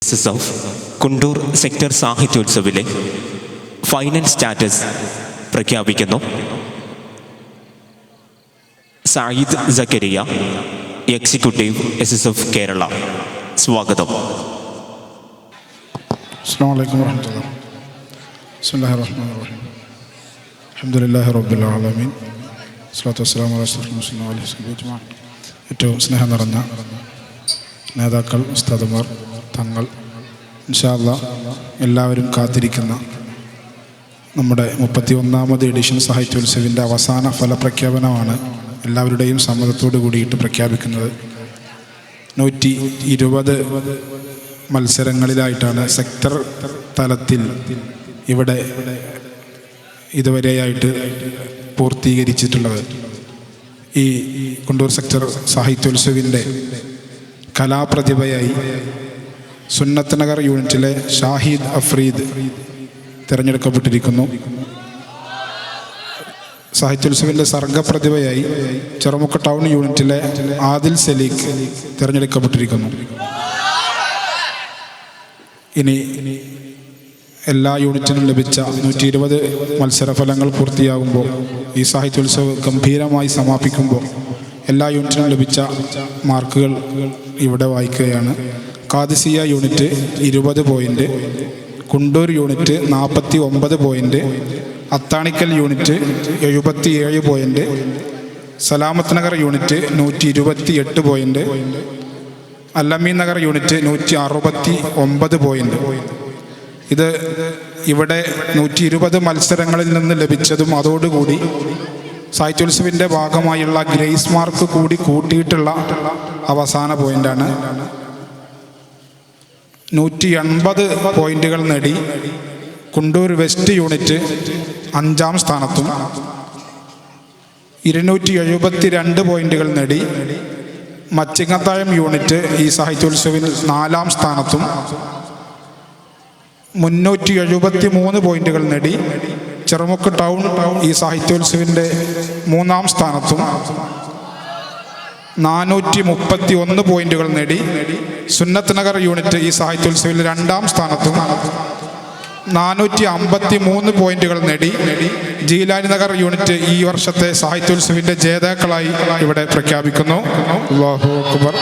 Of Kundoor sector സാഹിത്യോത്സവിലെ final status പ്രഖ്യാപിക്കുന്നു. Zayed സക്കരിയ, executive SSF Kerala. സ്വാഗതം. അസ്സലാമു അലൈക്കും വറഹ്മത്തുള്ളാഹി. ബിസ്മില്ലാഹിർ റഹ്മാനിർ റഹീം. അൽഹംദുലില്ലാഹി റബ്ബിൽ ആലമീൻ. സ്വല്ലല്ലാഹു വസ്സലാമു അലാ അഷ്റഫിൽ മുർസലീൻ വഅലൈഹി വസല്ലം. ഏറ്റവും സ്നേഹം നിറഞ്ഞ നേതാക്കൾ, ഉസ്താദുമാർ, തങ്ങൾ, ഇൻഷാ അല്ലാഹ് എല്ലാവരും കാത്തിരിക്കുന്ന നമ്മുടെ 31ാമത് എഡിഷൻ സാഹിത്യോത്സവിൻ്റെ അവസാന ഫലപ്രഖ്യാപനമാണ് എല്ലാവരുടെയും സമ്മതത്തോടു കൂടിയിട്ട് പ്രഖ്യാപിക്കുന്നത്. 120 മത്സരങ്ങളിലായിട്ടാണ് സെക്ടർ തലത്തിൽ ഇവിടെ ഇതുവരെയായിട്ട് പൂർത്തീകരിച്ചിട്ടുള്ളത്. ഈ കുണ്ടൂർ സെക്ടർ സാഹിത്യോത്സവിൻ്റെ കലാപ്രതിഭയായി സുന്നത്ത് നഗർ യൂണിറ്റിലെ ഷാഹിദ് അഫ്രീദ് തിരഞ്ഞെടുക്കപ്പെട്ടിരിക്കുന്നു. സാഹിത്യോത്സവിൻ്റെ സർഗപ്രതിഭയായി ചെറുമുക്ക് ടൗൺ യൂണിറ്റിലെ ആദിൽ സലീഖ് തിരഞ്ഞെടുക്കപ്പെട്ടിരിക്കുന്നു. ഇനി എല്ലാ യൂണിറ്റിനും ലഭിച്ച 120 മത്സരഫലങ്ങൾ പൂർത്തിയാകുമ്പോൾ, ഈ സാഹിത്യോത്സവം ഗംഭീരമായി സമാപിക്കുമ്പോൾ എല്ലാ യൂണിറ്റിനും ലഭിച്ച മാർക്കുകൾ ഇവിടെ വായിക്കുകയാണ്. Khadisiya unit 20 point, Kundoor unit 49 point, Athanikkal unit 77 point, Salamath Nagar unit 128 point, Allameen Nagar unit 169 point. ഇത് ഇവിടെ 120 മത്സരങ്ങളിൽ നിന്ന് ലഭിച്ചതും അതോടുകൂടി സാഹിത്യോത്സവിൻ്റെ ഭാഗമായുള്ള ഗ്രേസ് മാർക്ക് കൂടി കൂട്ടിയിട്ടുള്ള അവസാന പോയിൻ്റാണ്. 180 പോയിൻ്റുകൾ നേടി കുണ്ടൂർ വെസ്റ്റ് യൂണിറ്റ് 5ാം സ്ഥാനത്തും, 272 പോയിൻ്റുകൾ നേടി മച്ചിങ്ങത്തായം യൂണിറ്റ് ഈ സാഹിത്യോത്സവിൽ 4ാം സ്ഥാനത്തും, 373 പോയിൻ്റുകൾ നേടി ചെറുമുക്ക് ടൗൺ ഈ സാഹിത്യോത്സവിൻ്റെ 3ാം സ്ഥാനത്തും, 431 പോയിൻ്റുകൾ നേടി സുന്നത്ത് നഗർ യൂണിറ്റ് ഈ സാഹിത്യോത്സവിൽ 2ാം സ്ഥാനത്തും, 453 പോയിൻ്റുകൾ നേടി ജീലാനി നഗർ യൂണിറ്റ് ഈ വർഷത്തെ സാഹിത്യോത്സവിൻ്റെ ജേതാക്കളായി ഇവിടെ പ്രഖ്യാപിക്കുന്നു. അല്ലാഹു അക്ബർ.